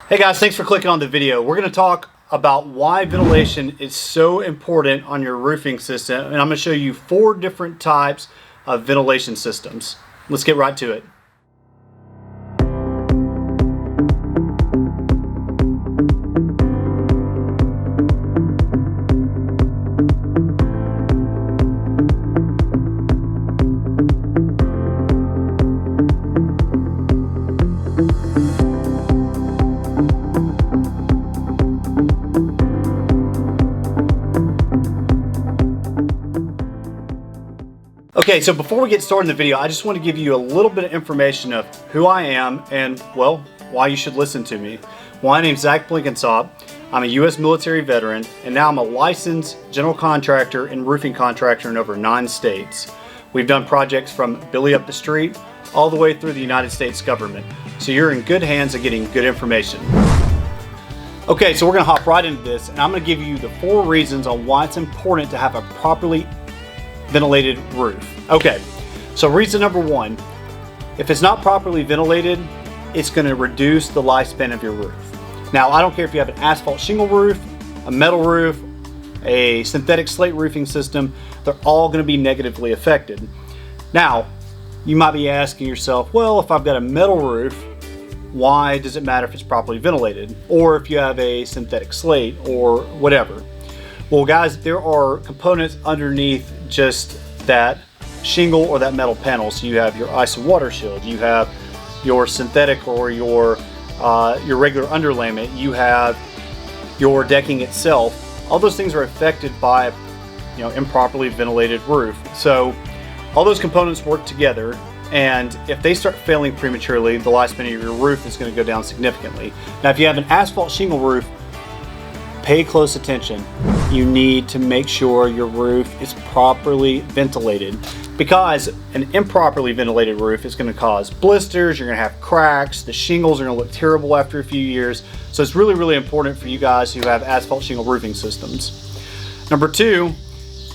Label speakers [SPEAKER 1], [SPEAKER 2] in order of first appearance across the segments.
[SPEAKER 1] Hey guys, thanks for clicking on the video. We're going to talk about why ventilation is so important on your roofing system, and I'm going to show you 4 different types of ventilation systems. Let's get right to it. Okay, so before we get started in the video, I just want to give you a little bit of information of who I am and, well, why you should listen to me. Well, my name's Blenkinsopp. I'm a U.S. military veteran, and now I'm a licensed general contractor and roofing contractor in over 9 states. We've done projects from Billy up the street all the way through the United States government. So you're in good hands of getting good information. Okay, so we're going to hop right into this, and I'm going to give you the 4 reasons on why it's important to have a properly ventilated roof. Okay, so reason number 1, if it's not properly ventilated, it's going to reduce the lifespan of your roof. Now, I don't care if you have an asphalt shingle roof, a metal roof, a synthetic slate roofing system, they're all going to be negatively affected. Now, you might be asking yourself, well, if I've got a metal roof, why does it matter if it's properly ventilated? Or if you have a synthetic slate or whatever. Well guys, there are components underneath just that shingle or that metal panel. So you have your ice and water shield, you have your synthetic or your regular underlayment, you have your decking itself. All those things are affected by, improperly ventilated roof. So all those components work together, and if they start failing prematurely, the lifespan of your roof is going to go down significantly. Now, if you have an asphalt shingle roof, pay close attention. You need to make sure your roof is properly ventilated, because an improperly ventilated roof is going to cause blisters, you're going to have cracks, the shingles are going to look terrible after a few years. So it's really, really important for you guys who have asphalt shingle roofing systems. Number 2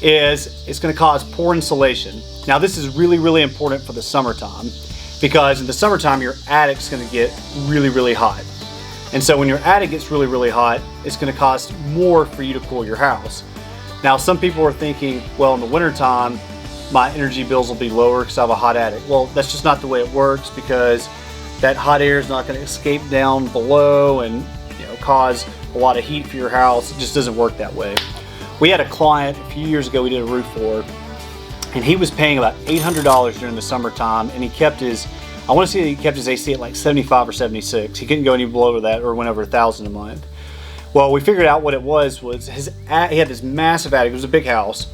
[SPEAKER 1] is it's going to cause poor insulation. Now this is really, really important for the summertime, because in the summertime your attic's going to get really, really hot. And so when your attic gets really, really hot, it's going to cost more for you to cool your house. Now, some people are thinking, well, in the wintertime, my energy bills will be lower because I have a hot attic. Well, that's just not the way it works, because that hot air is not going to escape down below and cause a lot of heat for your house. It just doesn't work that way. We had a client a few years ago we did a roof for, and he was paying about $800 during the summertime, and he kept his AC at like 75 or 76. He couldn't go any below that, or went over $1,000 a month. Well, we figured out what it was he had this massive attic. It was a big house,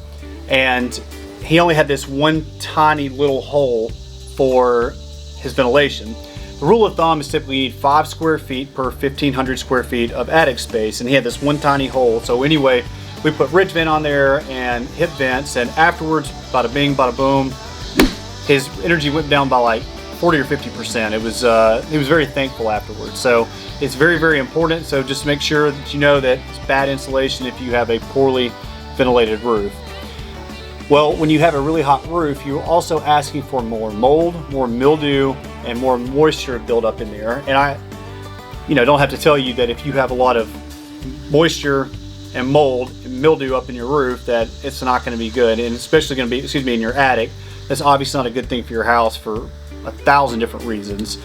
[SPEAKER 1] and he only had this one tiny little hole for his ventilation. The rule of thumb is typically you need 5 square feet per 1,500 square feet of attic space, and he had this one tiny hole. So anyway, we put ridge vent on there and hip vents, and afterwards, bada bing, bada boom, his energy went down by like 40 or 50%. He was very thankful afterwards. So it's very, very important. So just make sure that you know that it's bad insulation if you have a poorly ventilated roof. Well, when you have a really hot roof, you're also asking for more mold, more mildew, and more moisture buildup in there. And I don't have to tell you that if you have a lot of moisture and mold and mildew up in your roof, that it's not going to be good, and especially going to be, in your attic. That's obviously not a good thing for your house for 1,000 different reasons.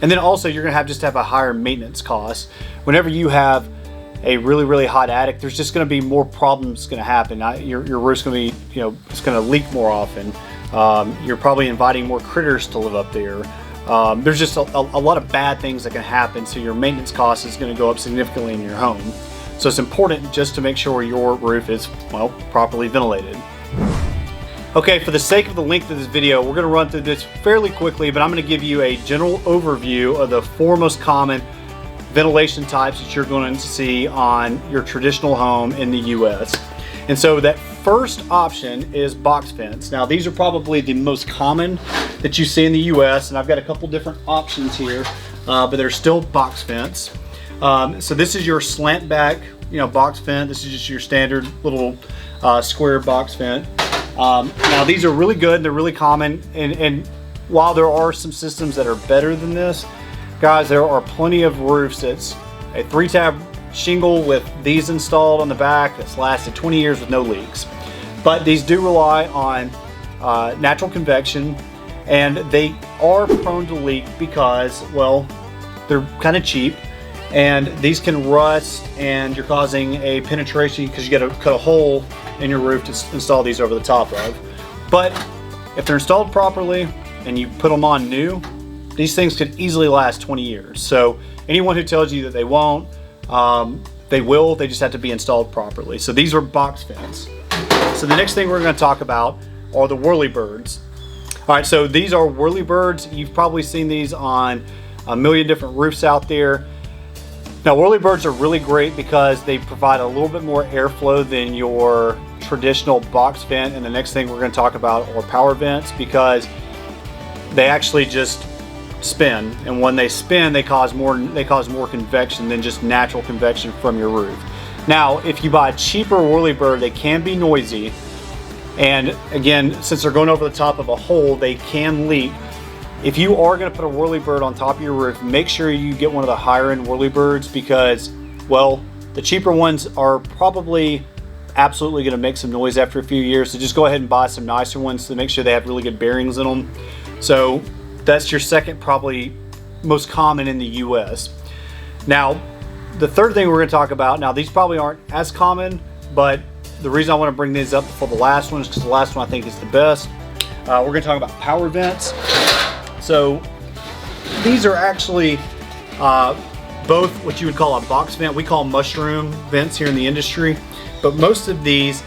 [SPEAKER 1] And then also you're going to have a higher maintenance cost. Whenever you have a really, really hot attic, there's just going to be more problems going to happen. Your roof's going to be, it's going to leak more often. You're probably inviting more critters to live up there. There's just a lot of bad things that can happen, so your maintenance cost is going to go up significantly in your home. So it's important just to make sure your roof is, properly ventilated. Okay, for the sake of the length of this video, we're going to run through this fairly quickly, but I'm going to give you a general overview of the 4 most common ventilation types that you're going to see on your traditional home in the US. And so that first option is box vents. Now these are probably the most common that you see in the US, and I've got a couple different options here, but they're still box vents. So this is your slant back, box vent. This is just your standard little square box vent. Now these are really good, they're really common, and while there are some systems that are better than this, guys, there are plenty of roofs that's a 3-tab shingle with these installed on the back that's lasted 20 years with no leaks. But these do rely on natural convection, and they are prone to leak because, well, they're kind of cheap, and these can rust, and you're causing a penetration because you got to cut a hole in your roof to install these over the top of. But if they're installed properly and you put them on new, these things could easily last 20 years. So anyone who tells you that they won't, they will. They just have to be installed properly. So these are box vents. So the next thing we're going to talk about are the whirlybirds. All right, so these are whirlybirds. You've probably seen these on a million different roofs out there. Now, whirlybirds are really great because they provide a little bit more airflow than your traditional box vent. And the next thing we're going to talk about are power vents, because they actually just spin, and when they spin, they cause more convection than just natural convection from your roof. Now, if you buy a cheaper whirlybird, they can be noisy, and again, since they're going over the top of a hole, they can leak. If you are going to put a whirlybird on top of your roof, make sure you get one of the higher end whirlybirds, because, well, the cheaper ones are probably absolutely going to make some noise after a few years. So just go ahead and buy some nicer ones to make sure they have really good bearings in them. So that's your second, probably most common in the US. Now, the third thing we're going to talk about, now these probably aren't as common, but the reason I want to bring these up before the last one is because the last one I think is the best. We're going to talk about power vents. So these are actually both what you would call a box vent. We call them mushroom vents here in the industry, but most of these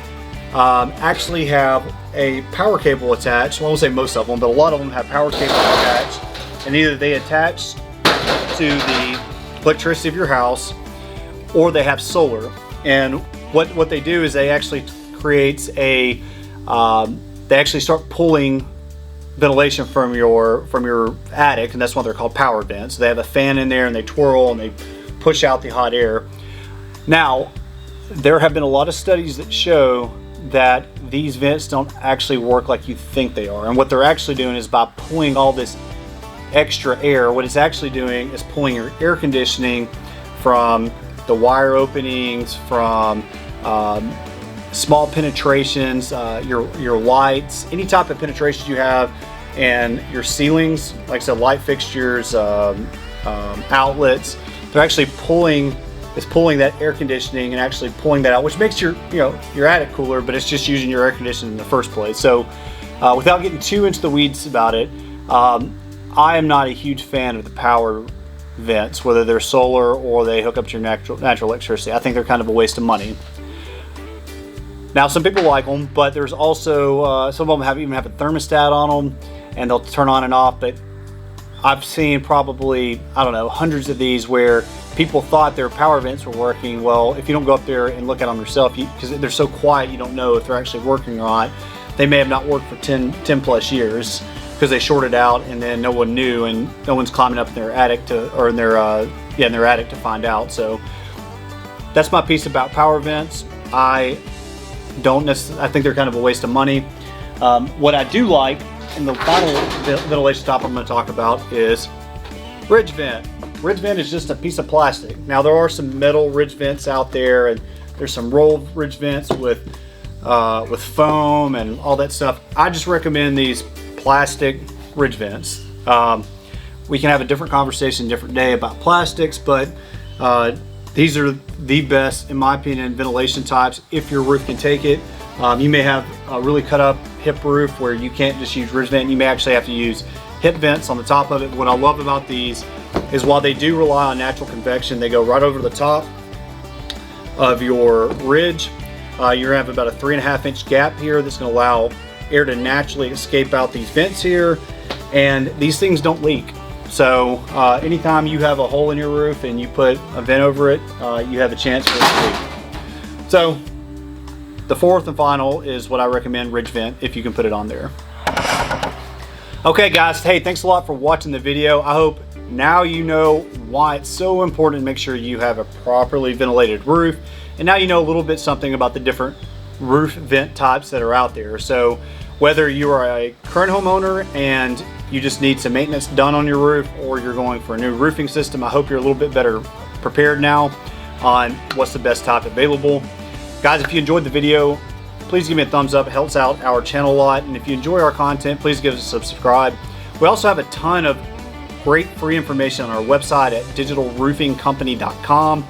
[SPEAKER 1] actually have a power cable attached. Well, I won't say most of them, but a lot of them have power cable attached, and either they attach to the electricity of your house, or they have solar. And what they do is they actually creates a they actually start pulling ventilation from your attic, and that's why they're called power vents. They have a fan in there, and they twirl and they push out the hot air. Now, there have been a lot of studies that show that these vents don't actually work like you think they are. And what they're actually doing is, by pulling all this extra air, what it's actually doing is pulling your air conditioning from the wire openings, from small penetrations, your lights, any type of penetrations you have, and your ceilings, like I said, light fixtures, outlets. They're actually pulling that air conditioning and actually pulling that out, which makes your attic cooler, but it's just using your air conditioning in the first place. So without getting too into the weeds about it, I am not a huge fan of the power vents, whether they're solar or they hook up to your natural electricity. I think they're kind of a waste of money. Now, some people like them, but there's also some of them even have a thermostat on them, and they'll turn on and off. But I've seen probably, I don't know, hundreds of these where people thought their power vents were working. Well, if you don't go up there and look at them yourself, because they're so quiet, you don't know if they're actually working or not. They may have not worked for 10 plus years because they shorted out, and then no one knew, and no one's climbing up in their attic in their attic to find out. So that's my piece about power vents. I think they're kind of a waste of money. What I do like, and the final ventilation top I'm going to talk about, is ridge vent. Ridge vent is just a piece of plastic. Now, there are some metal ridge vents out there, and there's some rolled ridge vents with foam and all that stuff. I just recommend these plastic ridge vents. We can have a different conversation, different day about plastics, but these are the best, in my opinion, ventilation types if your roof can take it. You may have a really cut up hip roof where you can't just use ridge vent. You may actually have to use hip vents on the top of it. What I love about these is, while they do rely on natural convection, they go right over the top of your ridge. You're gonna have about a 3.5 inch gap here that's gonna allow air to naturally escape out these vents here, and these things don't leak. So anytime you have a hole in your roof and you put a vent over it, you have a chance for it to leak. So the fourth and final is what I recommend, ridge vent, if you can put it on there. Okay guys, hey, thanks a lot for watching the video. I hope now you know why it's so important to make sure you have a properly ventilated roof, and now you know a little bit something about the different roof vent types that are out there. So whether you are a current homeowner and you just need some maintenance done on your roof, or you're going for a new roofing system, I hope you're a little bit better prepared now on what's the best type available. Guys, if you enjoyed the video, please give me a thumbs up. It helps out our channel a lot. And if you enjoy our content, please give us a subscribe. We also have a ton of great free information on our website at digitalroofingcompany.com.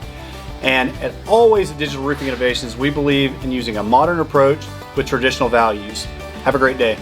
[SPEAKER 1] And as always at Digital Roofing Innovations, we believe in using a modern approach with traditional values. Have a great day.